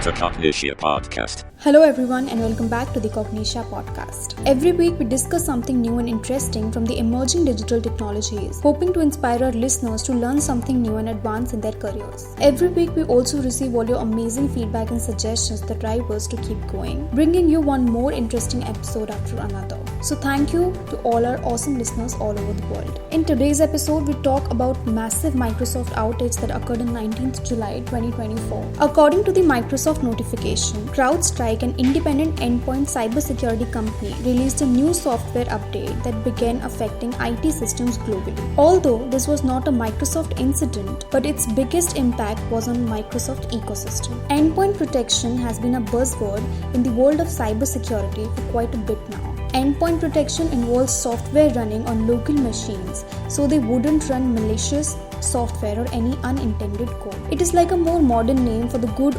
to Cognitia Podcast. Hello everyone and welcome back to the Cognitia Podcast. Every week we discuss something new and interesting from the emerging digital technologies, hoping to inspire our listeners to learn something new and advance in their careers. Every week we also receive all your amazing feedback and suggestions that drive us to keep going, bringing you one more interesting episode after another. So thank you to all our awesome listeners all over the world. In today's episode we talk about massive Microsoft outage that occurred on 19th July 2024. According to the Microsoft notification, CrowdStrike, an independent endpoint cybersecurity company, released a new software update that began affecting IT systems globally. Although this was not a Microsoft incident, but its biggest impact was on Microsoft ecosystem. Endpoint protection has been a buzzword in the world of cybersecurity for quite a bit now. Endpoint protection involves software running on local machines so they wouldn't run malicious software or any unintended code. It is like a more modern name for the good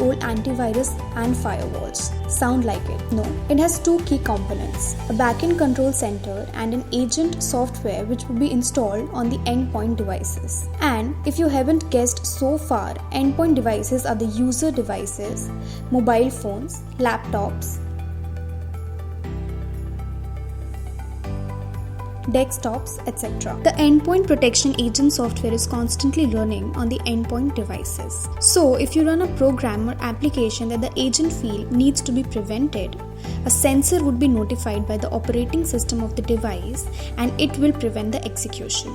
old antivirus and firewalls. Sound like it? No. It has two key components: a backend control center and an agent software which will be installed on the endpoint devices. And if you haven't guessed so far, endpoint devices are the user devices, mobile phones, laptops, desktops, etc. The endpoint protection agent software is constantly running on the endpoint devices. So, if you run a program or application that the agent field needs to be prevented, a sensor would be notified by the operating system of the device and it will prevent the execution.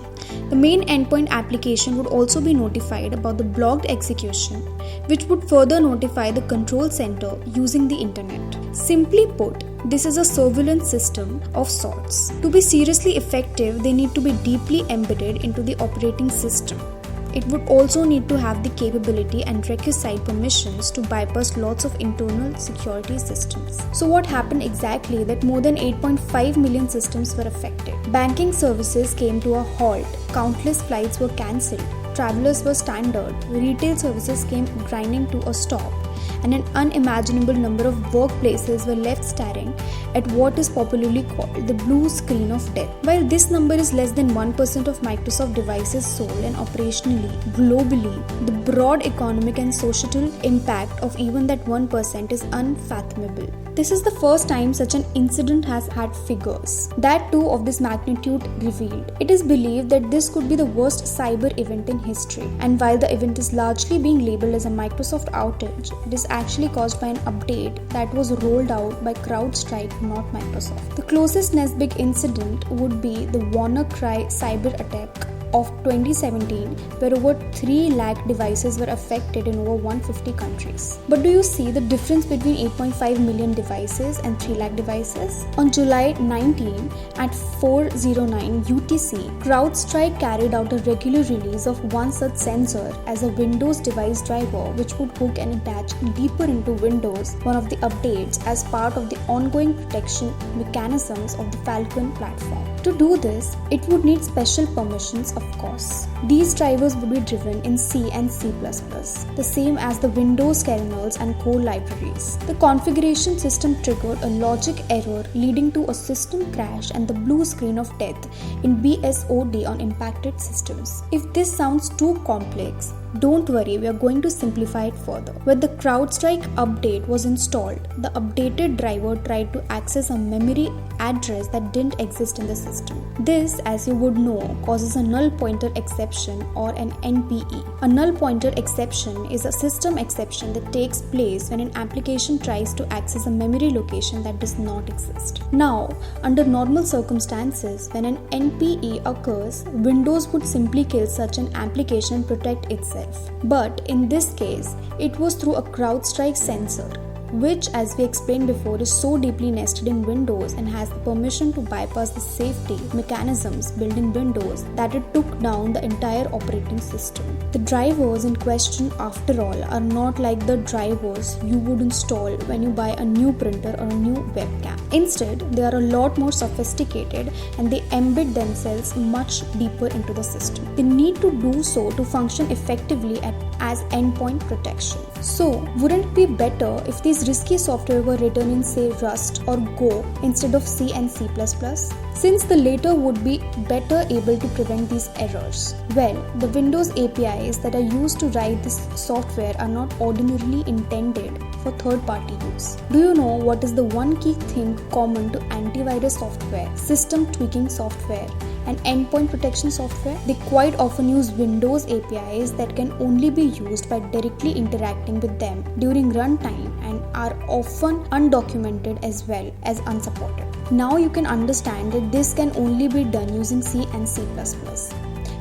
The main endpoint application would also be notified about the blocked execution, which would further notify the control center using the internet. Simply put, this is a surveillance system of sorts. To be seriously effective, they need to be deeply embedded into the operating system. It would also need to have the capability and requisite permissions to bypass lots of internal security systems. So what happened exactly that more than 8.5 million systems were affected? Banking services came to a halt, countless flights were cancelled, travelers were stranded, retail services came grinding to a stop, and an unimaginable number of workplaces were left staring at what is popularly called the blue screen of death. While this number is less than 1% of Microsoft devices sold and operationally, globally, the broad economic and societal impact of even that 1% is unfathomable. This is the first time such an incident has had figures, that too of this magnitude revealed. It is believed that this could be the worst cyber event in history, and while the event is largely being labeled as a Microsoft outage, it is actually caused by an update that was rolled out by CrowdStrike, not Microsoft. The closest next big incident would be the WannaCry cyberattack of 2017, where over 3 lakh devices were affected in over 150 countries. But do you see the difference between 8.5 million devices and 3 lakh devices? On July 19 at 4:09 UTC, CrowdStrike carried out a regular release of one such sensor as a Windows device driver, which would hook and attach deeper into Windows, one of the updates as part of the ongoing protection mechanisms of the Falcon platform. To do this, it would need special permissions, of course. These drivers would be driven in C and C++, the same as the Windows kernels and core libraries. The configuration system triggered a logic error leading to a system crash and the blue screen of death in BSOD on impacted systems. If this sounds too complex, don't worry, we are going to simplify it further. When the CrowdStrike update was installed, the updated driver tried to access a memory address that didn't exist in the system. This, as you would know, causes a null pointer exception or an NPE. A null pointer exception is a system exception that takes place when an application tries to access a memory location that does not exist. Now, under normal circumstances, when an NPE occurs, Windows would simply kill such an application and protect itself. But in this case, it was through a CrowdStrike sensor, which, as we explained before, is so deeply nested in Windows and has the permission to bypass the safety mechanisms built in Windows that it took down the entire operating system. The drivers in question, after all, are not like the drivers you would install when you buy a new printer or a new webcam. Instead, they are a lot more sophisticated and they embed themselves much deeper into the system. They need to do so to function effectively as endpoint protection. So, wouldn't it be better if these risky software were written in, say, Rust or Go instead of C and C++? Since the latter would be better able to prevent these errors. Well, the Windows API APIs that are used to write this software are not ordinarily intended for third-party use. Do you know what is the one key thing common to antivirus software, system tweaking software, and endpoint protection software? They quite often use Windows APIs that can only be used by directly interacting with them during runtime and are often undocumented as well as unsupported. Now you can understand that this can only be done using C and C++,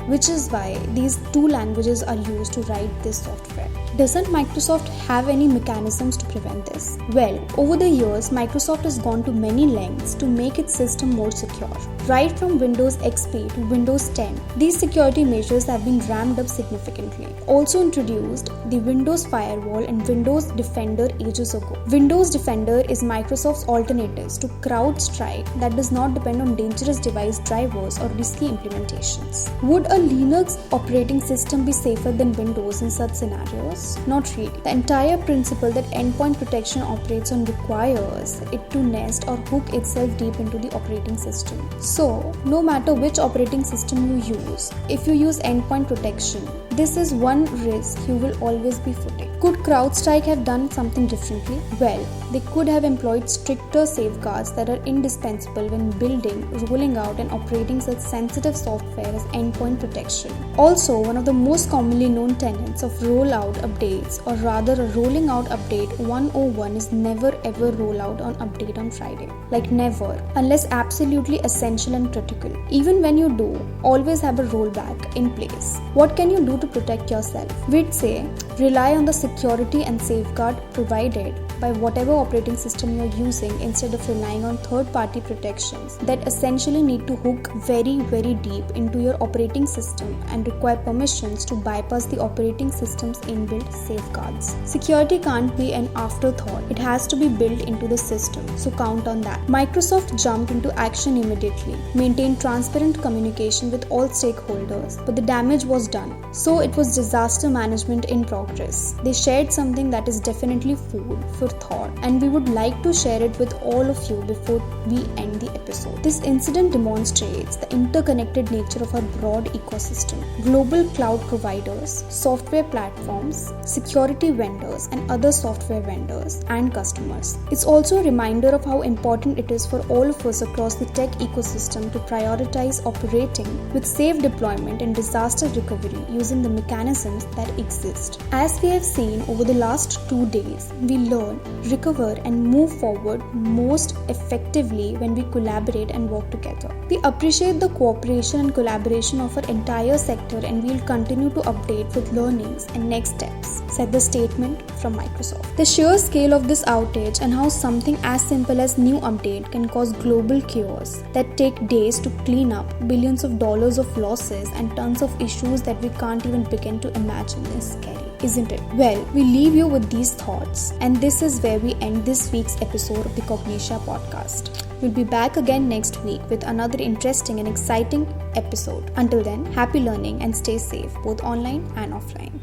which is why these two languages are used to write this software. Doesn't Microsoft have any mechanisms to prevent this? Well, over the years, Microsoft has gone to many lengths to make its system more secure. Right from Windows XP to Windows 10, these security measures have been ramped up significantly. Also introduced the Windows Firewall and Windows Defender ages ago. Windows Defender is Microsoft's alternatives to CrowdStrike that does not depend on dangerous device drivers or risky implementations. Would a Linux operating system be safer than Windows in such scenarios? Not really. The entire principle that endpoint protection operates on requires it to nest or hook itself deep into the operating system. So, no matter which operating system you use, if you use endpoint protection, this is one risk you will always be footing. Could CrowdStrike have done something differently? Well, they could have employed stricter safeguards that are indispensable when building, rolling out, and operating such sensitive software as endpoint protection. Also, one of the most commonly known tenets of rollout updates, or rather a rolling out update 101, is never ever roll out on update on Friday. Like never, unless absolutely essential and critical. Even when you do, always have a rollback in place. What can you do to protect yourself? We'd say, rely on the security and safeguard provided by whatever operating system you're using instead of relying on third-party protections that essentially need to hook very, very deep into your operating system and require permissions to bypass the operating system's inbuilt safeguards. Security can't be an afterthought. It has to be built into the system, so count on that. Microsoft jumped into action immediately, maintained transparent communication with all stakeholders, but the damage was done. So it was disaster management in progress. They shared something that is definitely food for thought, and we would like to share it with all of you before we end the episode. This incident demonstrates the interconnected nature of our broad ecosystem. Global cloud providers, software platforms, security vendors, and other software vendors and customers. It's also a reminder of how important it is for all of us across the tech ecosystem to prioritize operating with safe deployment and disaster recovery using the mechanisms that exist. As we have seen over the last 2 days, we learn, recover, and move forward most effectively when we collaborate and work together. We appreciate the cooperation and collaboration of our entire sector, and we'll continue to update with learnings and next steps, said the statement from Microsoft. The sheer scale of this outage and how something as simple as new update can cause global chaos that take days to clean up, billions of dollars of losses, and tons of issues that we can't even begin to imagine is scary, isn't it? Well, we leave you with these thoughts, and this is where we end this week's episode of the Cognitia podcast. We'll be back again next week with another interesting and exciting episode. Until then, happy learning and stay safe, both online and offline.